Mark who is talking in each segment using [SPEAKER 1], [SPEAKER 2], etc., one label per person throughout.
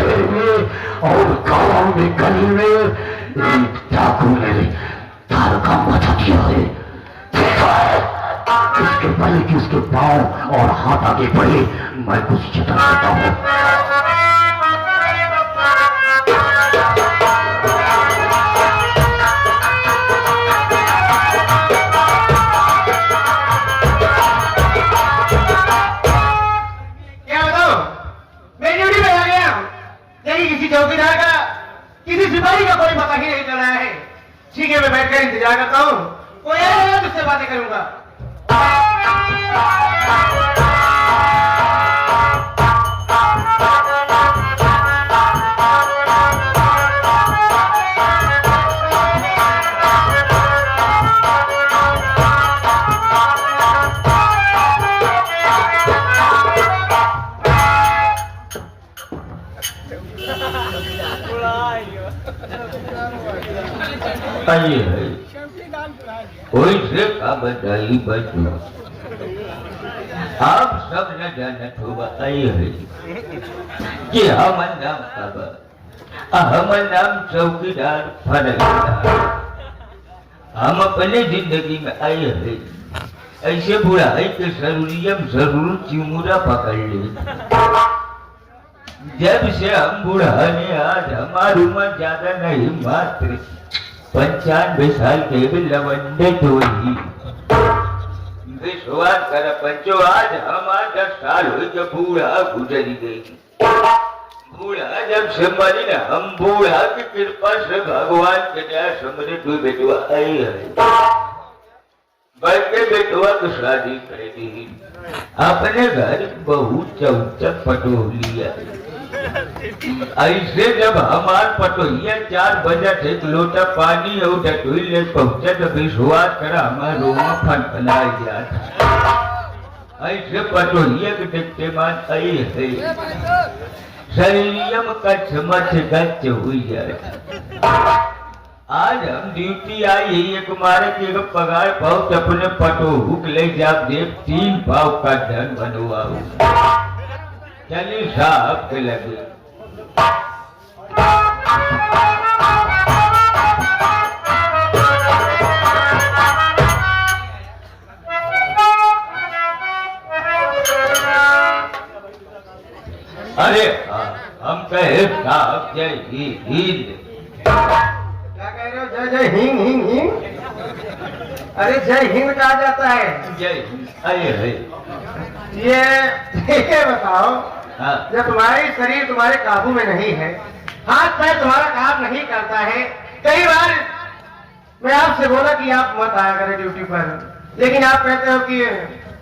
[SPEAKER 1] शहर में और गांव में गली में एक डाकू ने तार का मचा दिया है। इसके पहले कि उसके पांव और हाथ आगे बढ़े मैं कुछ जतन करता हूं।
[SPEAKER 2] क्या बताओ, मैं ड्यूटी पे आ गया हूं, लेकिन किसी चौकीदार का किसी सिपाही का कोई पता ही नहीं चल रहा है। ठीक है, मैं बैठकर इंतजार करता हूँ, कोई आएगा तो उससे बातें करूंगा।
[SPEAKER 3] कोई से का बधाई बचो आप सब न जानत हो बताई है कि हमर नाम कब हमर नाम चौकीदार फरदार। हम अपने जिंदगी में आए हैं ऐसे बुढ़ाई के जरूरियम जरूर चिमुरा पकड़ ले। जब से हम बुढ़ाने आज हमारी उम्र ज्यादा नहीं मात्र 95 साल के भी लवंडे तो ही विश्वास कर पंचो आज हमारा 10 साल हो जब बूढ़ा गुजरी गई। बूढ़ा जब से मरी ना हम बूढ़ा की कृपा से भगवान के दया समझे कोई बेटवा आई है बल्कि बेटवा को शादी करेगी अपने घर बहुत चौचक पटोलिया। ऐसे जब हमार पटोहिया 4 बजे एक लोटा पानी और डटोई ले पहुंचे तो विश्वास करा हमारा रोमा फनफना गया था। ऐसे पटोहिया के देखते मान आई है शरीरम कच्छ मच्छ गच्छ हुई जाए। आज हम ड्यूटी आई एक मारे के पगार बहुत अपने पटोहू ले जाप देव 3 पाव का धन बनवाऊ। चलिए साहब के लगे अरे हम कहे साहब जय हिंद।
[SPEAKER 2] क्या कह रहे हो? जय जय हिंद हिंद हिंद। अरे जय हिंद कहा जाता है।
[SPEAKER 3] जय हिंद। अरे
[SPEAKER 2] ये बताओ, जब तुम्हारी शरीर तुम्हारे काबू में नहीं है, हाथ पैर तुम्हारा काम नहीं करता है, कई बार मैं आपसे बोला कि आप मत आया करें ड्यूटी पर, लेकिन आप कहते हो कि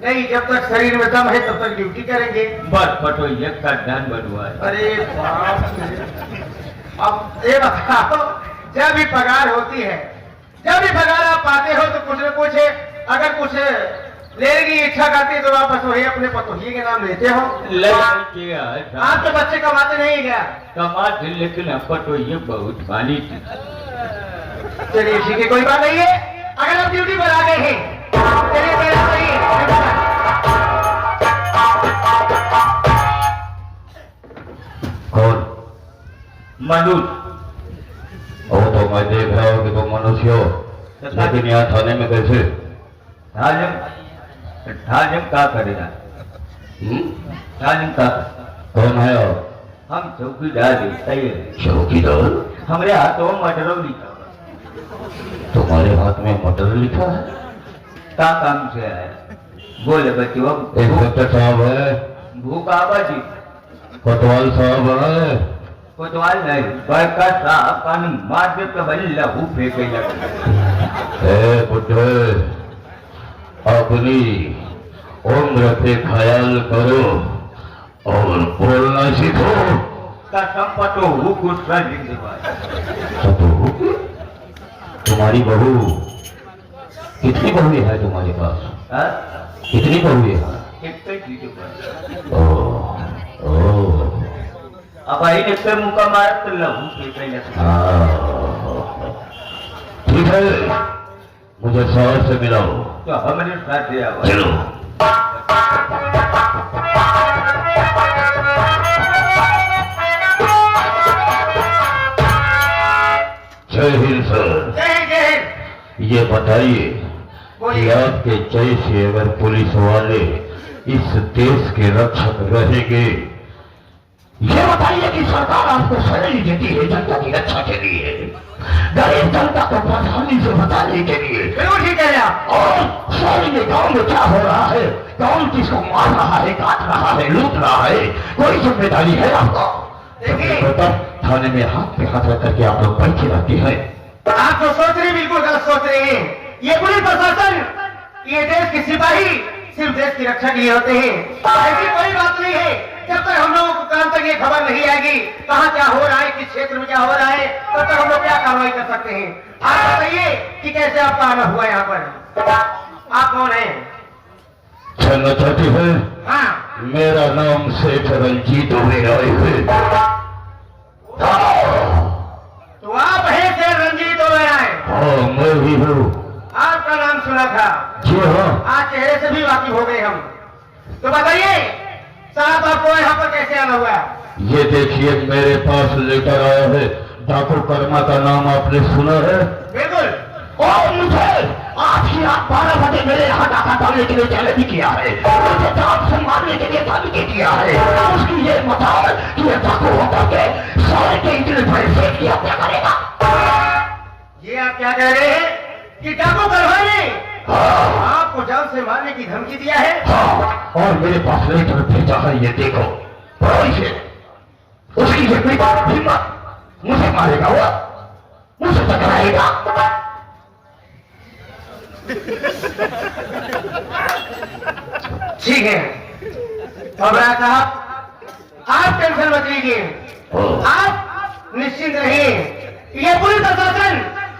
[SPEAKER 2] नहीं जब तक शरीर में दम है तब तक ड्यूटी करेंगे।
[SPEAKER 3] बस पटोहिया का धन बनवाए।
[SPEAKER 2] अरे बाप रे। अब ये बताओ, जब भी पगार होती है, जब भी पगार आप पाते हो तो कुछ न कुछ अगर कुछ लेने की इच्छा करती है तो वापस वही अपने पतोहिए के नाम लेते हो। आप तो बच्चे कमाते नहीं क्या?
[SPEAKER 3] कमाते, लेकिन पटोहिए बहुत वाली थी।
[SPEAKER 2] चलिए ठीक है, कोई बात नहीं है। अगर आप ड्यूटी पर आ गए हैं चलिए पहले सही
[SPEAKER 1] कौन?
[SPEAKER 3] मनुष्य।
[SPEAKER 1] वो तो मैं देख रहा हूँ कि तुम मनुष्य हो, लेकिन यहाँ थाने में कैसे?
[SPEAKER 3] थाने का करेगा? थाने का
[SPEAKER 1] कौन है? और
[SPEAKER 3] हम चौकीदार है।
[SPEAKER 1] चौकीदार?
[SPEAKER 3] हमारे हाथों में मटर लिखा।
[SPEAKER 1] तुम्हारे हाथ में मटर लिखा है?
[SPEAKER 3] का काम से आया? बोले बच्चों।
[SPEAKER 1] इंस्पेक्टर साहब है?
[SPEAKER 3] भूखाबा जी।
[SPEAKER 1] कोतवाल साहब है?
[SPEAKER 3] कोतवाल नहीं, बड़का साहब कानून मार दे तो भले लहू फेंके
[SPEAKER 1] ए बुढ़े, अपनी उम्र पे ख्याल करो और बोलना सीखो।
[SPEAKER 3] कसम पटोहू गुस्सा जिंदगी।
[SPEAKER 1] तुम्हारी बहू कितनी बहुएं है तुम्हारे पास? कितनी बहुएं हैं?
[SPEAKER 3] अब आई देखकर मुका मार तो लहू फेंके।
[SPEAKER 1] ठीक है, मुझे साहब से मिलाओ।
[SPEAKER 3] तो हमारे साथ
[SPEAKER 1] चलो। जय हिंद सर।
[SPEAKER 2] जय हिंद जय हिंद।
[SPEAKER 1] ये बताइए कि आपके जैसे अगर पुलिस वाले इस देश के रक्षक रहेंगे, ये बताइए कि सरकार आपको सैलरी देती है जनता की रक्षा के लिए, गरीब जनता को परेशानी से बचाने के लिए।
[SPEAKER 2] बिल्कुल ठीक है आप।
[SPEAKER 1] और शहर में गांव में क्या हो रहा है, कौन किसको मार रहा है, काट रहा है, लूट रहा है, कोई जिम्मेदारी है आपको?
[SPEAKER 2] देखिए
[SPEAKER 1] थाने में हाथ पे हाथ रख करके आप लोग बैठे रहते हैं।
[SPEAKER 2] आप जो सोच रहे हैं बिल्कुल गलत सोच रहे हैं। ये पुलिस प्रशासन, ये देश के सिपाही सिर्फ देश की रक्षा के लिए होते हैं। ऐसी कोई बात नहीं है। जब तक हम लोगों को कान तक ये खबर नहीं आएगी कहाँ क्या हो रहा है, किस क्षेत्र में क्या हो रहा है, तब तक हम लोग क्या कार्रवाई कर सकते हैं। आप बताइए कि कैसे आपका आना हुआ यहाँ पर, आप कौन है?
[SPEAKER 1] जानना चाहती है?
[SPEAKER 2] हाँ,
[SPEAKER 1] मेरा नाम सेठ रंजीत ओबेरॉय है।
[SPEAKER 2] तो आप हैं शेर रंजीत ओबेरॉय?
[SPEAKER 1] हाँ, मैं ही हूँ।
[SPEAKER 2] आपका नाम सुना था।
[SPEAKER 1] जी हाँ।
[SPEAKER 2] आज चेहरे से भी वाकिफ हो गए हम। तो बताइए साहब, आपको यहाँ पर कैसे आना हुआ?
[SPEAKER 1] ये देखिए मेरे पास लेटर आया है। डाकू कर्मा का नाम आपने सुना है?
[SPEAKER 2] बिल्कुल।
[SPEAKER 1] और मुझे आज ही रात 12 बजे मेरे यहाँ डाका डालने के लिए चैलेंज किया है, मुझे जान से मारने के लिए धमकी दिया है। उसकी ये बताओ कि ये डाकू होकर के सारे के इतने बड़े सेठ की हत्या करेगा।
[SPEAKER 2] ये आप क्या कह रहे हैं कि डाकू कर्मा ने आपको जान से मारने की धमकी दिया है?
[SPEAKER 1] हाँ, और मेरे पास लेटर भेजा है, ये देखो। उसकी ये हिम्मत, मुझे मारेगा वो, मुझे टकराएगा।
[SPEAKER 2] ठीक है और राय साहब, आप टेंशन मत लीजिए, आप निश्चिंत रहिए। ये पुलिस प्रशासन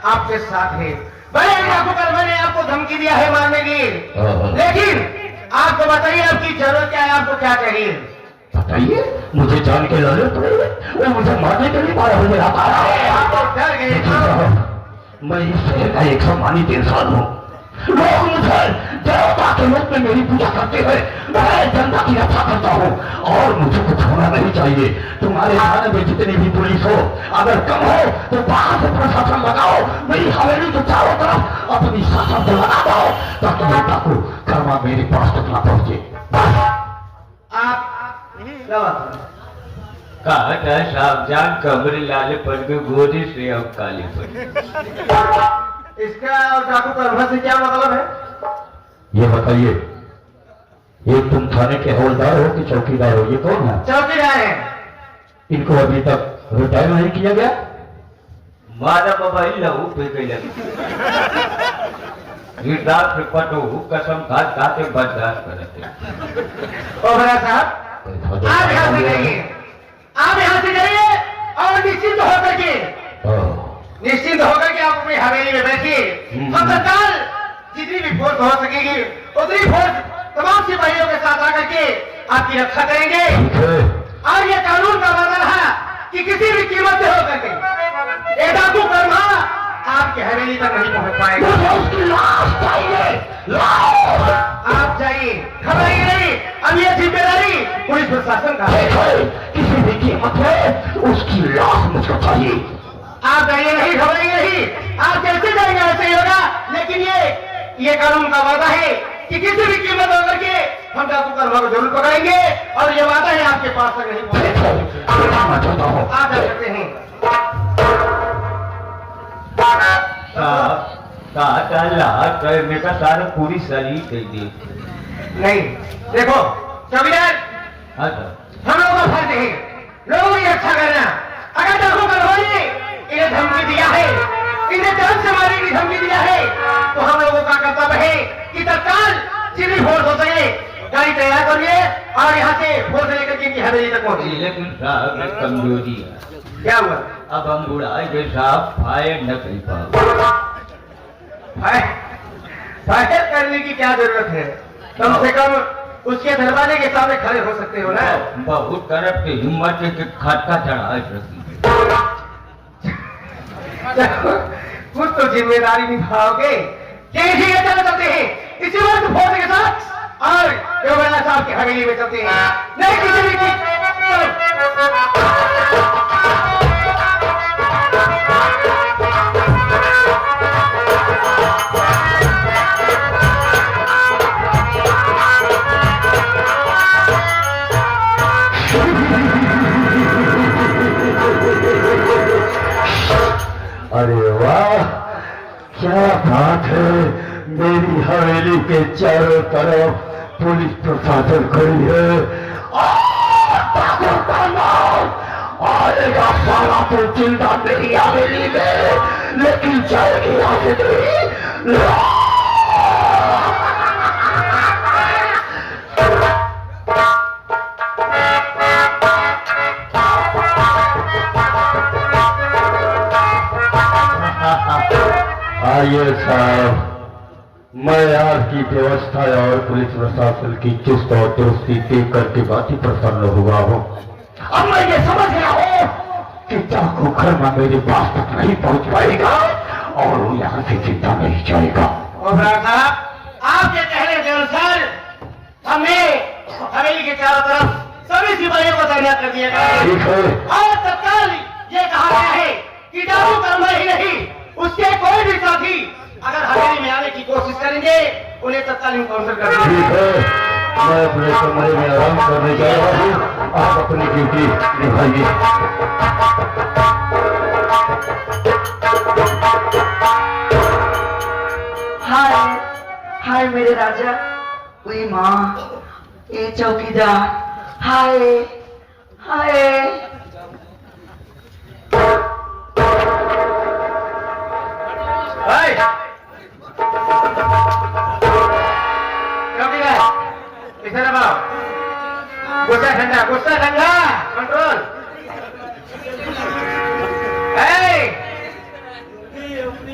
[SPEAKER 2] आपके साथ है। बड़े डाकू कर्मा ने आपको धमकी दिया है मारने की, लेकिन आपको बताइए आपकी जरूरत क्या है, आपको क्या चाहिए?
[SPEAKER 1] बताइए, मुझे जान के लाले पड़ेगा, वो मुझे मारने के लिए 12 बजे रात आ रहा है।
[SPEAKER 2] आप डर गए?
[SPEAKER 1] मैं इस शहर का एक सम्मानित इंसान हूँ। लोग मुझे देवता के रूप में मेरी पूजा करते हैं, मैं जनता की रक्षा करता हूँ और मुझे कुछ होना नहीं चाहिए। तुम्हारे थाने में जितनी भी पुलिस हो, अगर कम हो तो बाहर से प्रशासन लगाओ, मेरी हवेली के चारों तरफ अपनी शासन को लगा दो ताकि ये डाकू कर्मा मेरे पास तक न पहुंचे।
[SPEAKER 2] आप
[SPEAKER 3] कहा साहब जान कमरे लाले पड़ गए, गोरी से अब काली पड़।
[SPEAKER 2] इसका और डाकू कर्मा से क्या मतलब है?
[SPEAKER 1] ये बताइए, ये तुम थाने के हवलदार हो कि चौकीदार हो? ये कौन है?
[SPEAKER 2] चौकीदार है।
[SPEAKER 1] इनको अभी तक रिटायर नहीं किया गया?
[SPEAKER 3] मारा बाबा लहू पे गई लगी गिरदार से पटो कसम खाते बर्दाश्त करते।
[SPEAKER 2] ओबरा साहब, आप यहाँ से जाइए, आप यहाँ से जाइए और निश्चिंत होकर के आप अपनी हवेली में बैठिए। हम तत्काल जितनी भी फोर्स हो सकेगी उतनी फोर्स तमाम सिपाहियों के साथ आकर के आपकी रक्षा करेंगे। और ये कानून का वादा है कि किसी भी कीमत से होकर के ये डाकू कर्मा आपकी हवेली तक नहीं पहुंच पाएगा।
[SPEAKER 1] उसकी लाश चाहिए।
[SPEAKER 2] आप जाइए, घबराइए नहीं। अब ये जिम्मेदारी पुलिस प्रशासन का है।
[SPEAKER 1] किसी भी कीमत में उसकी लाश मुझको चाहिए।
[SPEAKER 2] आप जाइए नहीं, घबराइए नहीं। आप जैसे जाएंगे वैसे ही होगा, लेकिन ये कानून का वादा है कि किसी भी कीमत होकर के हम डाकू कर्मा को जरूर पकड़ेंगे और ये वादा है आपके पास तक नहीं पहुंचेगा। आप जा सकते हैं।
[SPEAKER 3] करने का सारा पूरी शरीर दे दी।
[SPEAKER 2] नहीं देखो चौकीदार,
[SPEAKER 3] अच्छा
[SPEAKER 2] हम लोगों का फर्ज है लोगों की रक्षा करना। अगर डाकू कर्मा ने इन्हें धमकी दिया है, इन्हें जान से मारने की धमकी दिया है, तो हम लोगों का कर्तव्य है कि तत्काल जितनी फोर्स हो सके गाड़ी तैयार करिए और यहाँ से फोर्स लेकर के इनकी हवेली तक पहुंचिए।
[SPEAKER 3] लेकिन साहब में कमजोरी है।
[SPEAKER 2] क्या हुआ?
[SPEAKER 3] अब हम बुढ़ाई के साहब फायर न कर पाओ।
[SPEAKER 2] फायर करने की क्या जरूरत है? कम से कम उसके दरवाजे के सामने खड़े हो सकते हो ना।
[SPEAKER 3] बहुत तरफ से हिम्मत के खटका चढ़ा रखी।
[SPEAKER 2] कुछ तो जिम्मेदारी निभाओगे। ठीक है, चलो चलते हैं इसी वक्त फोर्स के साथ और योगेंद्र साहब की हवेली में चलते हैं। नहीं किसी भी चलो।
[SPEAKER 1] अरे वाह, क्या बात है। मेरी हवेली के चारों तरफ पुलिस प्रशासन खड़ी है। आएगा सारा तो जिंदा मेरी हवेली में, लेकिन जाएगी आगे नहीं। आइए साहब, मैं आपकी व्यवस्था और पुलिस प्रशासन की चुस्त और दुरुस्ती देख करके बात ही प्रसन्न हुआ हूँ। अब मैं ये समझ गया हूँ कि चाकू खरमा मेरे पास तक नहीं पहुँच पाएगा और वो यहाँ से जिंदा नहीं जाएगा।
[SPEAKER 2] और साहब, आपके कहने के अनुसार हमें हवेली के चारों तरफ सभी सिपाहियों को तैनात कर दिया गया है।
[SPEAKER 1] ठीक है।
[SPEAKER 2] और तत्काल ये कहा गया है कि डाकू कर्मा ही नहीं, उसके कोई भी साथी अगर हवेली में आने की कोशिश करेंगे उन्हें तत्काल इनकाउंटर कर देंगे।
[SPEAKER 1] ठीक है, मैं अपने कमरे में आराम करने जा रहा हूँ, आप अपनी ड्यूटी निभाइए।
[SPEAKER 4] हाय हाय मेरे राजा, कोई माँ, ये चौकीदार, हाय हाय।
[SPEAKER 2] गुस्सा ठंडा, गुस्सा ठंडा, कंट्रोल।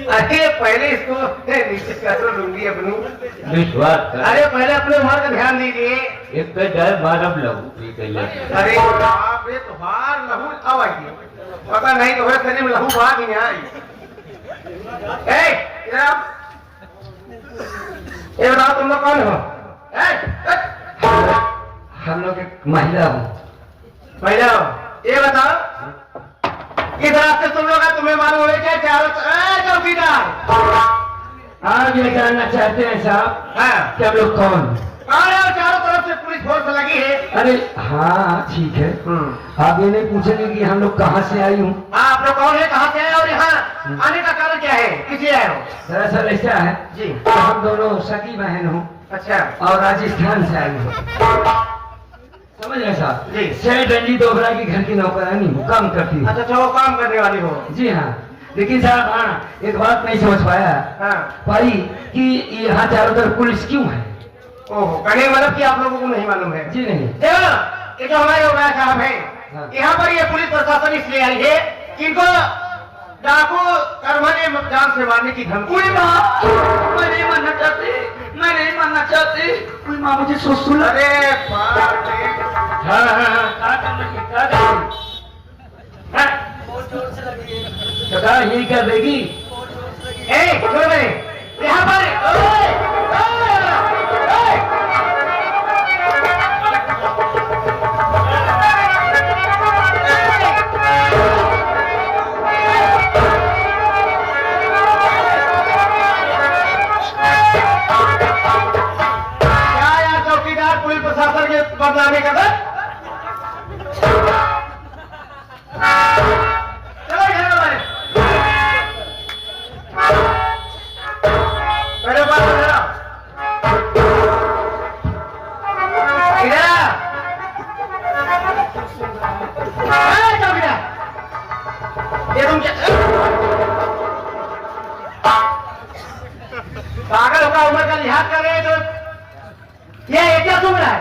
[SPEAKER 2] अरे पहले इसको नीचे कर लूंगी अपनी।
[SPEAKER 3] विश्वास कर।
[SPEAKER 2] अरे पहले अपने मार का ध्यान दीजिए।
[SPEAKER 3] एक तो जाए मारम लहू पी गई।
[SPEAKER 2] अरे बाप रे, तुम्हार लहू अब आई, पता नहीं तो शरीर में लहू भाग ही आई। ये बताओ तुम लोग कौन हो?
[SPEAKER 4] हम लोग एक महिला हूँ।
[SPEAKER 2] महिला हो? ये बताओ किस रास्ते तुम लोग तुम्हें मालूम है क्या? चारों चौकीदार
[SPEAKER 4] आप ये जानना चाहते हैं साहब?
[SPEAKER 2] हाँ।
[SPEAKER 4] कि हम लोग कौन?
[SPEAKER 2] कौन है? चारों तरफ से पुलिस फोर्स लगी है।
[SPEAKER 4] अरे हाँ ठीक है, आप ये नहीं पूछेंगे कि हम लोग कहाँ से आई हूँ?
[SPEAKER 2] हाँ, आप लोग कौन है, कहाँ से आए और यहाँ आने का कारण क्या है, किसे आए हो?
[SPEAKER 4] दरअसल ऐसा है
[SPEAKER 2] जी।
[SPEAKER 4] कि हम दोनों सगी बहन हूँ
[SPEAKER 2] अच्छा।
[SPEAKER 4] और राजस्थान से आई हूँ, समझ रहे साहब?
[SPEAKER 2] जी।
[SPEAKER 4] सेठ रंजीत ओबरा की घर की नौकरानी हूँ, काम करती हूँ।
[SPEAKER 2] अच्छा, वो काम करने वाली हो?
[SPEAKER 4] जी हाँ, लेकिन साहब हाँ एक बात नहीं समझ पाया पाई कि यहाँ चारों तरफ पुलिस क्यों है?
[SPEAKER 2] ओहो, कहने मतलब कि आप लोगों को नहीं मालूम है?
[SPEAKER 4] जी नहीं।
[SPEAKER 2] देखो, ये जो हमारे ओबरा साहब है, यहाँ पर ये पुलिस प्रशासन इसलिए आई है कि इनको डाकू कर्मा ने जान से मारने की धमकी।
[SPEAKER 4] मैं नहीं मानना चाहती, मैं नहीं मानना चाहती। कोई माँ मुझे सुन।
[SPEAKER 2] अरे बाप रे।
[SPEAKER 4] हाँ कहा यही कर देगी।
[SPEAKER 2] यहाँ पर चौकीदार पुलिस प्रशासन के बदनामी कर दे। चलो घर में मेरे पास इधर चौकीदार, ये तुम क्या पागल होगा, उम्र का लिहाज कर रहे हैं तो ये क्या सुन रहा है?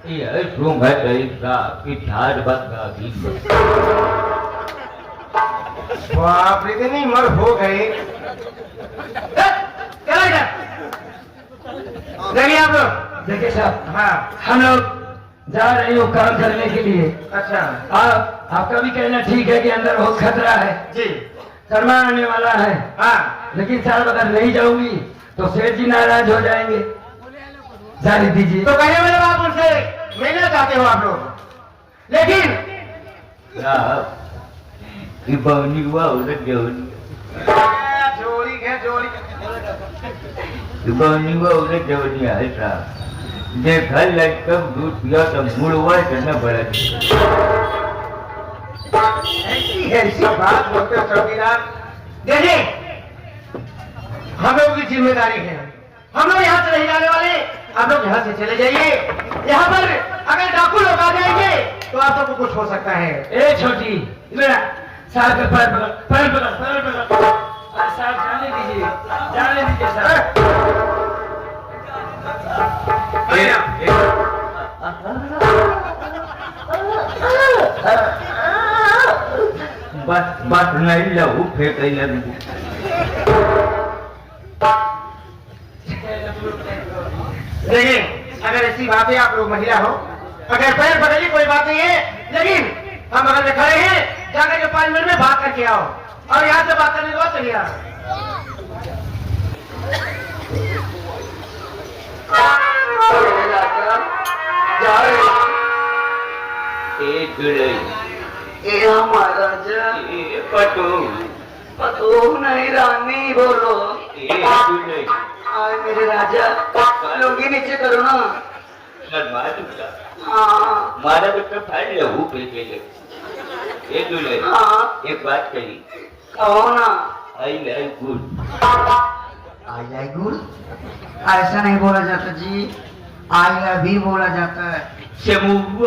[SPEAKER 3] ये सुन है तरीका कि ठाड़ बंगा भी।
[SPEAKER 2] बाप रे, इतनी मर हो गई। चलो इधर देखिए आप लोग।
[SPEAKER 4] देखिए साहब,
[SPEAKER 2] हाँ।
[SPEAKER 4] हम लोग जा रहे हो काम करने के लिए।
[SPEAKER 2] अच्छा।
[SPEAKER 4] आपका भी कहना ठीक है कि अंदर बहुत खतरा है
[SPEAKER 2] जी।
[SPEAKER 4] शर्मा आने वाला है।
[SPEAKER 2] हाँ।
[SPEAKER 4] लेकिन साहब अगर नहीं जाऊंगी तो सेठ जी नाराज हो जाएंगे। जाने दीजिए।
[SPEAKER 2] तो कहने वाले आप उनसे मिलना चाहते हो आप लोग, लेकिन
[SPEAKER 3] कि बवनी हुआ उधर जोड़ी
[SPEAKER 2] जोड़ी है, जोड़ी
[SPEAKER 3] बवनी हुआ उधर जोड़ी है साहब। देखा लड़का दूध पिया तो मुड़वा करना पड़ा।
[SPEAKER 2] ऐसी बात बोलते हो चौकीदार। देखिए, हम लोगों की जिम्मेदारी है, हम लोग यहाँ से नहीं जाने वाले, आप लोग यहाँ से चले जाइए। यहाँ पर अगर डाकू लोग आ जाएंगे तो आप सबको कुछ हो सकता है।
[SPEAKER 4] ए छोटी, मेरा साहब के पैर पकड़, पैर पकड़, पैर पकड़। अरे साहब जाने दीजिए साहब।
[SPEAKER 3] बस नहीं लहू फेंक लगी।
[SPEAKER 2] देखिए, अगर ऐसी बात है, आप लोग महिला हो, अगर पैर पकड़िए कोई बात नहीं है, लेकिन हम बगल में खड़े हैं, जाकर के 5 मिनट में बात करके आओ और यहाँ से बात करने के बाद चलिए आओ।
[SPEAKER 4] ए महाराजा, पतो नहीं रानी बोलो। आए मेरे राजा, लुंगी नीचे करो ना। हाँ
[SPEAKER 3] मारा बेटा फाड़ लहू फेंक ले। ये दूल्हे,
[SPEAKER 4] हाँ
[SPEAKER 3] एक बात कही,
[SPEAKER 4] कहो ना।
[SPEAKER 3] I like good.
[SPEAKER 4] I like good ऐसा नहीं बोला जाता जी, आई लव यू बोला जाता है।
[SPEAKER 3] समूह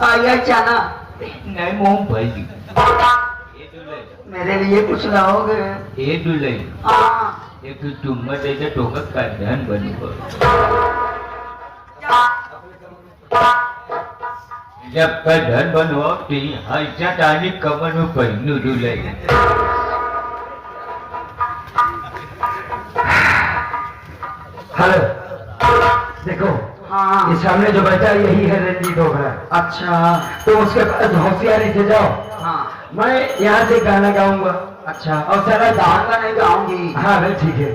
[SPEAKER 4] आई आई चाना
[SPEAKER 3] नहीं मूंगफली। ये दूल्हे,
[SPEAKER 4] मेरे लिए कुछ लाओगे?
[SPEAKER 3] ये दूल्हे,
[SPEAKER 4] हाँ
[SPEAKER 3] एक चुम्मा देकर टोका का ध्यान बनूंगा। जब का धन बनवाओ ऐसा डाली कमर में पहनू दूल्हे।
[SPEAKER 4] हेलो, देखो हाँ, ये सामने जो बैठा है यही है रंजीत डोगरा। अच्छा, तो उसके पास होशियारी से जाओ। हाँ, मैं यहाँ से गाना गाऊंगा। अच्छा, और सारा गाना नहीं गाऊंगी। हाँ भाई ठीक है,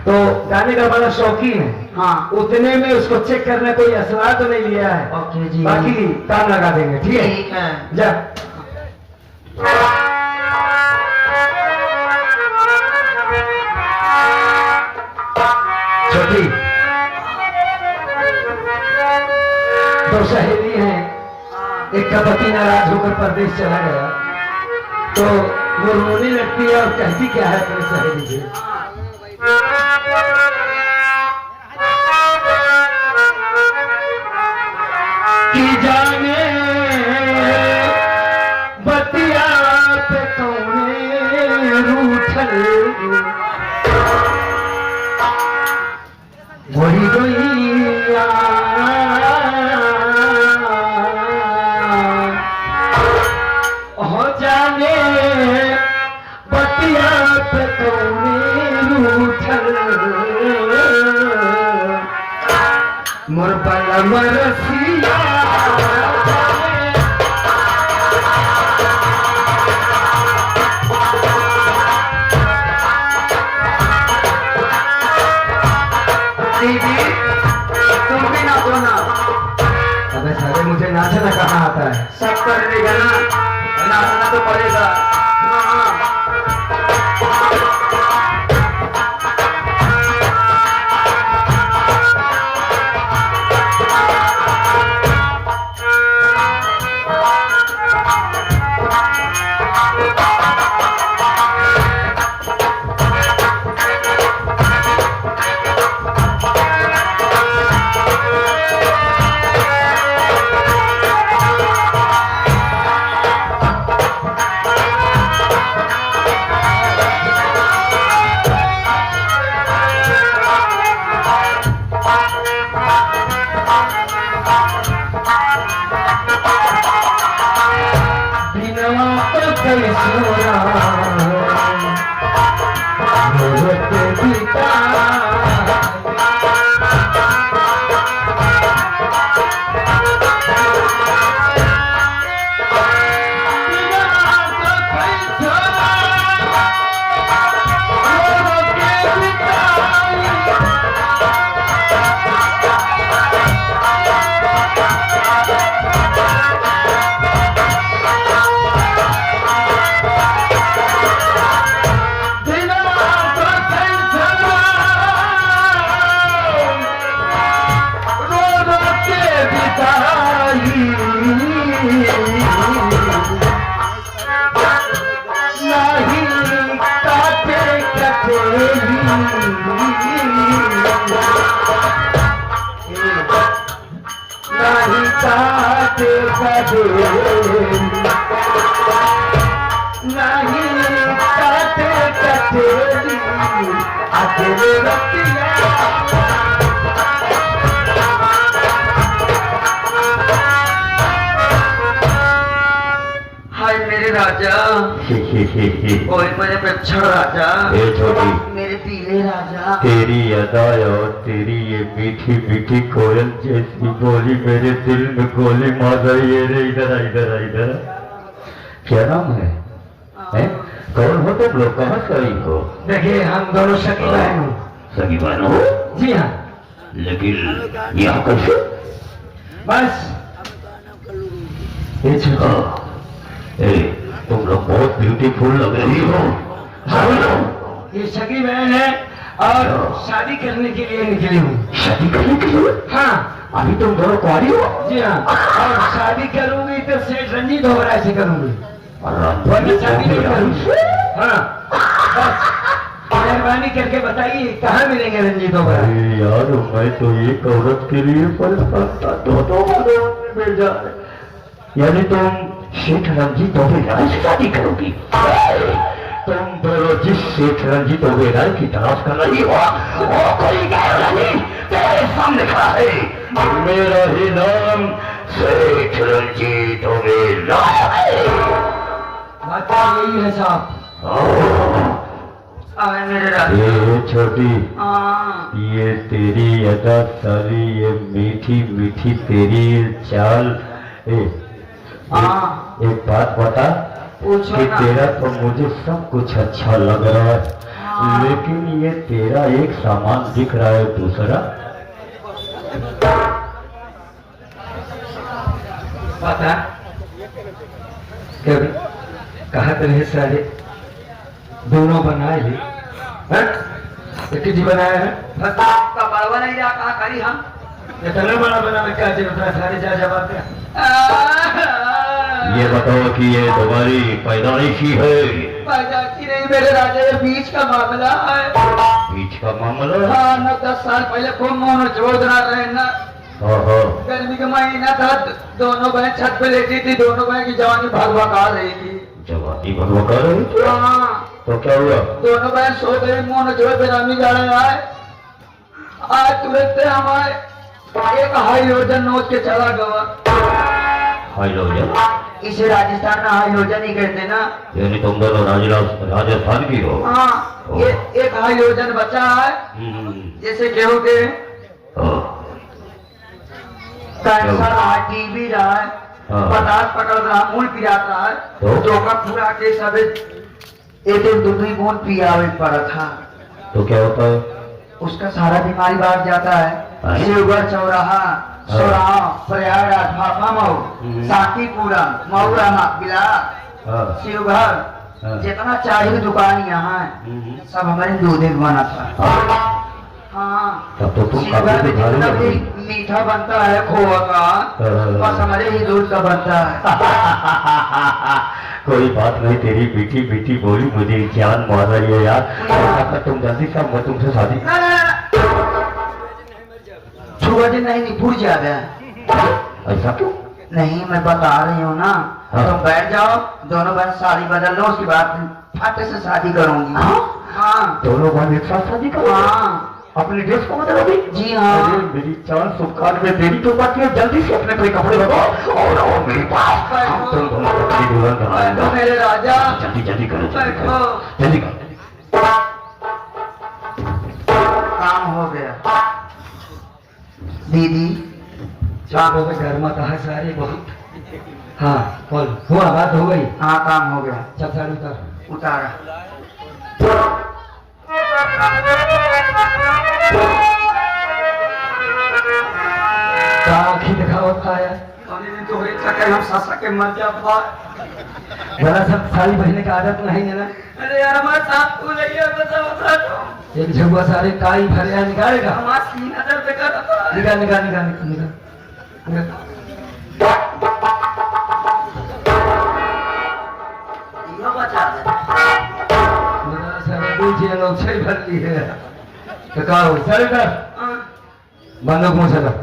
[SPEAKER 4] तो गाने का बड़ा शौकीन है। हाँ, उतने में उसको चेक करने कोई असला तो नहीं लिया है। ओके जी, बाकी काम लगा देंगे। ठीक है, ठीक है, जा। छोटी, दो सहेली हैं, एक का पति नाराज होकर परदेश चला गया, तो वो रोने लगती है और कहती क्या है अपनी सहेली से, कि जाने बतिया पे कौने रूठल, वही गोइया हो जाने बतिया पे कौने रूठल, मुरबल मरसिया दीदी, तुम भी ना दो ना। अबे सारे मुझे नाचना कहाँ आता है? सब कर देगा ना, नाचना तो पड़ेगा। हाँ। अकेले रतिया हाय मेरे राजा कोई मेरे पिछड़ राजा
[SPEAKER 1] ए छोटी
[SPEAKER 4] मेरे पीले राजा
[SPEAKER 1] तेरी अदा और तेरी ये मीठी मीठी कोयल जैसी बोली मेरे दिल में गोली मार रही है रे। इधर आ, इधर आ, इधर आ। क्या नाम है? हैं? कौन हो तुम लोग? कहाँ से आई हो?
[SPEAKER 4] देखिए हम दोनों सगी बहन हूँ।
[SPEAKER 1] सगी बहन हो?
[SPEAKER 4] जी हाँ।
[SPEAKER 1] लेकिन यहाँ कैसे?
[SPEAKER 4] बस ये छोटा
[SPEAKER 1] हाँ। ए, तुम लोग बहुत ब्यूटीफुल लग रही हो। हाँ।
[SPEAKER 4] ये सगी बहन है और शादी करने के लिए निकली हूँ।
[SPEAKER 1] शादी करने के लिए?
[SPEAKER 4] हाँ।
[SPEAKER 1] अभी तुम दोनों कुआरी हो?
[SPEAKER 4] जी हाँ। और शादी करूंगी तो सेठ रंजीत होगा से करूंगी, वरना शादी नहीं करूंगी। हाँ बस मेहरबानी करके बताइए कहाँ मिलेंगे रंजीत होगा?
[SPEAKER 1] अरे यार मैं तो एक औरत के लिए परेशान था, दो मिल जाए। यानी तुम सेठ रंजीत ओबेरॉय से शादी करोगी? तुम दोनों जिस सेठ रंजीत ओबेरॉय की तलाश कर रही हो वो कोई गैर नहीं तेरे सामने खड़ा है। मेरा ही नाम सेठ रंजीत ओबेरॉय है।
[SPEAKER 4] बात यही है साहब। आए मेरे राजा।
[SPEAKER 1] ये छोटी
[SPEAKER 4] हाँ।
[SPEAKER 1] ये तेरी अदा सारी ये मीठी मीठी तेरी चाल
[SPEAKER 4] हाँ।
[SPEAKER 1] एक बात बता
[SPEAKER 4] पूछो
[SPEAKER 1] कि
[SPEAKER 4] ना।
[SPEAKER 1] तेरा तो मुझे सब कुछ अच्छा लग रहा है,
[SPEAKER 4] हाँ।
[SPEAKER 1] लेकिन ये तेरा एक सामान दिख रहा है दूसरा।
[SPEAKER 4] पता कभी कहा रहे सारे दोनों बनाए ही एक ही बनाया है। बस आपका बड़वा नहीं रहा कहा करी हम इतना बड़ा बना में क्या जरूरत है? सारे जा जवाब
[SPEAKER 1] ये बताओ कि ये तुम्हारी पैदाइशी है?
[SPEAKER 4] पैदाशी नहीं मेरे राजा, ये बीच का मामला है।
[SPEAKER 1] बीच का मामला?
[SPEAKER 4] हाँ 9-10 साल पहले खूब मोहन जोड़ रहे ना,
[SPEAKER 1] ओहो।
[SPEAKER 4] गर्मी का महीना था, दोनों बहन छत पे लेटी थी, दोनों बहन की जवानी भगभगा रही थी।
[SPEAKER 1] जवानी भगवका रही थी?
[SPEAKER 4] हाँ
[SPEAKER 1] तो क्या हुआ?
[SPEAKER 4] दोनों बहन सो गए, मोहन जोड़ बेरामी गाड़े आए। आज तुरंत हमारे एक हाइड्रोजन नोच के चला गया।
[SPEAKER 1] हाइड्रोजन?
[SPEAKER 4] इसे राजस्थान में हाइड्रोजन ही कहते ना।
[SPEAKER 1] यानी तुम दोनों राजस्थान की हो?
[SPEAKER 4] हाँ ये एक हाइड्रोजन बचा है, जैसे गेहूं के कैंसर है, टीबी रहा है,
[SPEAKER 1] हाँ।
[SPEAKER 4] पतास पकड़ रहा, मूल पिराता है,
[SPEAKER 1] तो?
[SPEAKER 4] चोका पूरा के सब एक दूध बूंद पियावे पड़ा था।
[SPEAKER 1] तो क्या होता है?
[SPEAKER 4] उसका सारा बीमारी भाग जाता है।
[SPEAKER 1] हाँ।
[SPEAKER 4] शिवगढ़ चौराहा, सोराव, प्रयागराज, भापा मऊ, साकीपुरा, मऊरा, बिला,
[SPEAKER 1] हाँ।
[SPEAKER 4] शिवगढ़,
[SPEAKER 1] हाँ।
[SPEAKER 4] जितना चाहिए दुकान यहाँ है, सब हमारे दूध एक बना था। हाँ
[SPEAKER 1] तब तो तुम
[SPEAKER 4] शिवगढ़
[SPEAKER 1] काफी
[SPEAKER 4] में जितना
[SPEAKER 1] बुधारी
[SPEAKER 4] भी
[SPEAKER 1] हो।
[SPEAKER 4] मीठा बनता है खोआ का, बस हमारे ही दूध का बनता है।
[SPEAKER 1] कोई बात नहीं, तेरी मीठी मीठी बोली मुझे जान मार रही है यार। अगर तुम जल्दी से मैं तुमसे शादी।
[SPEAKER 4] ना ना ना छुआ दिन नहीं भूल जाएगा।
[SPEAKER 1] ऐसा क्यों?
[SPEAKER 4] नहीं मैं बता रही हूँ ना।
[SPEAKER 1] हाँ।
[SPEAKER 4] तुम बैठ जाओ, दोनों बहन साड़ी बदल लो, उसके बाद फट से शादी करूंगी। हाँ
[SPEAKER 1] दोनों बहन एक साथ शादी करो?
[SPEAKER 4] हाँ
[SPEAKER 1] अपनी ड्रेस को बदलोगी?
[SPEAKER 4] जी हाँ।
[SPEAKER 1] अरे मेरी जान सुखान में देरी तो बात है, जल्दी से अपने कोई कपड़े बदलो और आओ मेरे पास। हम तुम दोनों अपनी दुल्हन
[SPEAKER 4] बैठो
[SPEAKER 1] बनाएंगे।
[SPEAKER 4] मेरे राजा,
[SPEAKER 1] जल्दी जल्दी करो, जल्दी करो,
[SPEAKER 4] बैठो।
[SPEAKER 1] जल्दी करो।
[SPEAKER 4] काम हो गया। दीदी चारों पे घर में कहा सारे बहुत। हाँ बोल, हुआ बात हो गई? हाँ काम हो गया। चल साड़ी उतार। उतारा। आँखी दिखाओ खाया तो हम सासा के मर जा। बड़ा सब साड़ी पहनने का आदत नहीं है ना। अरे यार हमारे साथ को एक झुआ सारे काई भरिया निकालेगा। हमारा सीना दर्द कर रहा। निकाल निकाल निकाल निकाल निकाल। मेरा सारा दूसरे लोग से भर ली है। तो कहा हो सर कर बंदूक मुँह से लो।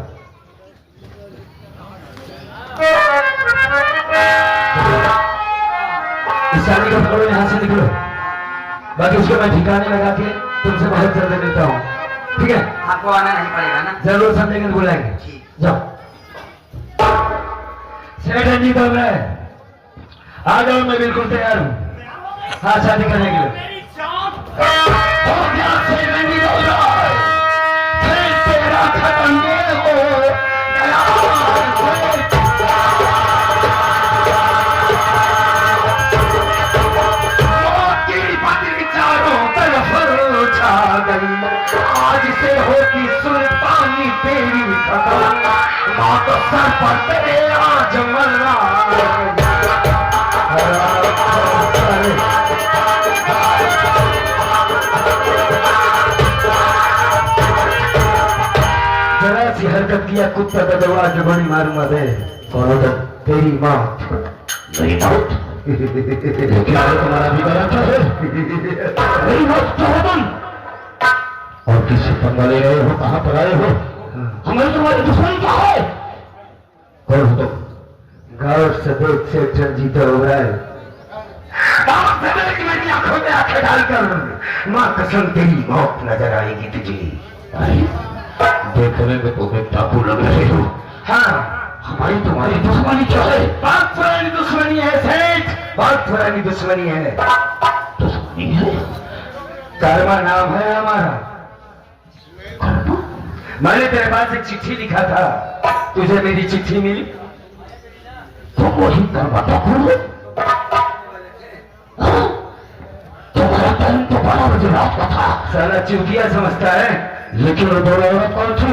[SPEAKER 4] इस शादी का पकड़ो, यहाँ से निकलो, बाकी उसको मैं ठिकाने लगा के तुमसे बहुत जल्दी मिलता हूँ, ठीक है?
[SPEAKER 5] आपको आना नहीं पड़ेगा ना।
[SPEAKER 4] जरूर समझेंगे तो बुलाएंगे। जाओ। सेठ रंजीत बोल रहा है, आ जाओ, मैं बिल्कुल तैयार हूँ। हाँ, शादी करने के लिए।
[SPEAKER 1] हो गया सेठ रंजीत बोल रहा है, खेल तेरा खत्म ये हो गया। मौत की बदली चारों तरफ छा गई, आज से होगी सुल्तानी तेरी खत्म, माँ तो सर पर तेरे आज मरना।
[SPEAKER 4] जरा सी हरकत किया कुत्ता का दरवाजा जो बड़ी मारूंगा दे, और उधर तेरी मौत।
[SPEAKER 1] मेरी मौत? लेकिन अरे तुम्हारा भी गया क्या है? मेरी मौत क्यों हो तुम? और किससे पंगा ले रहे हो? कहाँ पर आए हो? हमें तुम्हारी दुश्मनी क्या है? कौन हो तुम?
[SPEAKER 4] गाँव से देख सेठ रंजीत हो रहा है।
[SPEAKER 1] गाँव से देख मेरी आंखों में आंखें डालकर
[SPEAKER 4] माँ कसम तेरी मौत नजर आएगी तुझे।
[SPEAKER 1] देखने में तुम्हें डाकू लग रहे हो।
[SPEAKER 4] हाँ,
[SPEAKER 1] हमारी तुम्हारी दुश्मनी क्या है?
[SPEAKER 4] बहुत पुरानी दुश्मनी है सेठ, बहुत पुरानी दुश्मनी है।
[SPEAKER 1] दुश्मनी है?
[SPEAKER 4] कर्मा नाम है हमारा।
[SPEAKER 1] कर्मा?
[SPEAKER 4] मैंने तेरे पास एक चिट्ठी लिखा था, तुझे मेरी चिट्ठी मिली?
[SPEAKER 1] तो वही कर्मा डाकू है? हाँ? तुम्हारा टाइम तो 12 बजे रात का था।
[SPEAKER 4] साला चूतिया समझता है।
[SPEAKER 1] लेकिन वो दो औरत कौन थी?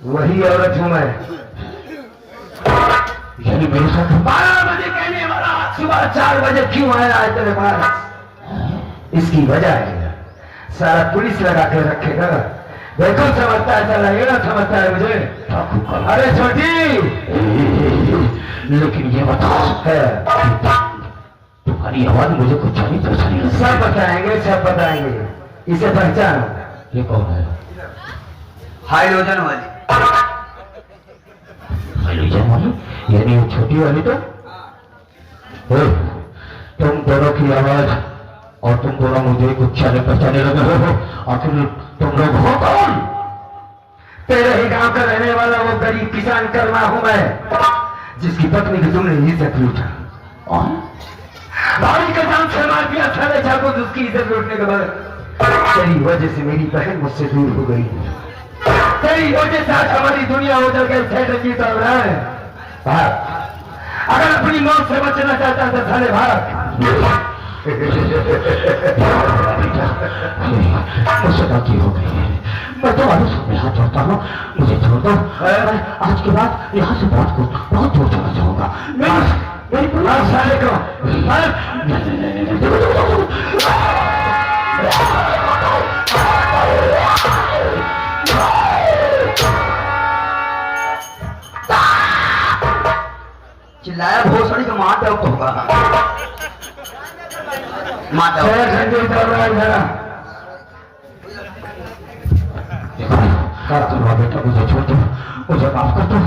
[SPEAKER 4] वही औरत हूं मैं।
[SPEAKER 1] यानी मेरे साथ
[SPEAKER 4] 12 बजे कहने वाला सुबह 4 बजे क्यों आया है तेरे पास? इसकी वजह है सारा पुलिस लगा के रखेगा। देखो समझता है, साला ये ना समझता है मुझे।
[SPEAKER 1] डाकू का
[SPEAKER 4] अरे छोटी,
[SPEAKER 1] लेकिन ये बताओ
[SPEAKER 4] है
[SPEAKER 1] तुम्हारी आवाज मुझे कुछ जानी पहचानी लगी।
[SPEAKER 4] सब बताएंगे, सब बताएंगे। इसे पहचानो।
[SPEAKER 1] ये कौन है?
[SPEAKER 5] हाइड्रोजन वाली।
[SPEAKER 1] हाइड्रोजन वाली? यानी वो छोटी वाली तो? ओ, तुम दोनों की आवाज और तुम दोनों मुझे कुछ जाने पहचाने लगे हो। आखिर तुम लोग हो कौन?
[SPEAKER 4] तेरे ही गांव का रहने वाला वो गरीब किसान कर्मा हूं मैं, जिसकी पत्नी की तुमने इज्जत लूटा। भारी का जान से मार दिया, साले चाकू उसकी इज्जत लूटने के बाद तेरी वजह से मेरी बहन मुझसे दूर हो गई। तेरी वजह से आज हमारी दुनिया उजड़ गई। सेठ रंजीत हो रहा है, भाग। अगर अपनी मौत से बचना चाहता तो साले भाग।
[SPEAKER 1] मुझसे गलती हो गई है, मैं तुम्हारे सामने हाथ जोड़ता हूँ, मुझे छोड़ दो। मैं आज के बाद यहाँ से बहुत दूर चला जाऊंगा। मेरी
[SPEAKER 4] साले को
[SPEAKER 5] चिल्लाया भोसड़ी का मार दो तो होगा। मार दो।
[SPEAKER 4] सेठ रंजीत हो रहा है जरा।
[SPEAKER 1] बेटा मुझे छोड़ दो, मुझे माफ कर दो,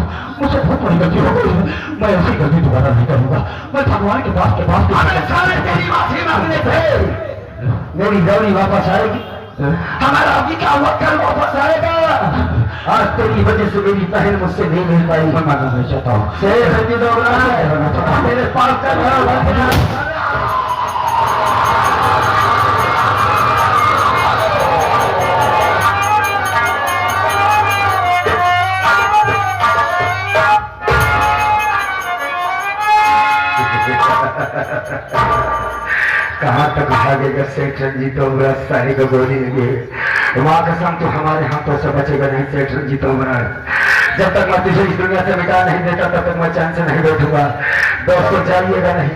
[SPEAKER 1] मुझे बहुत बड़ी गलती हो गई है। मैं ऐसी गलती दोबारा नहीं करूंगा। मैं भगवान के पास
[SPEAKER 4] तेरी माफी मांगने थे, मेरी गौरी वापस आएगी, हमारा अभी क्या हुआ कल वापस आएगा। आज तेरी वजह से मेरी बहन मुझसे नहीं मिल पाई।
[SPEAKER 1] मैं मानना नहीं चाहता हूँ।
[SPEAKER 4] सेठ रंजीत हो रहा है, मेरे पास कर कहाँ तक भागेगा सेठ रंजीत ओबरा? सारी को गोली लगी है। माँ कसम तो हमारे हाथों से बचेगा नहीं सेठ रंजीत ओबरा। जब तक मैं तुझे इस दुनिया से मिटा नहीं देता तब तक मैं चैन से नहीं बैठूंगा। दोस्तों जाइएगा नहीं।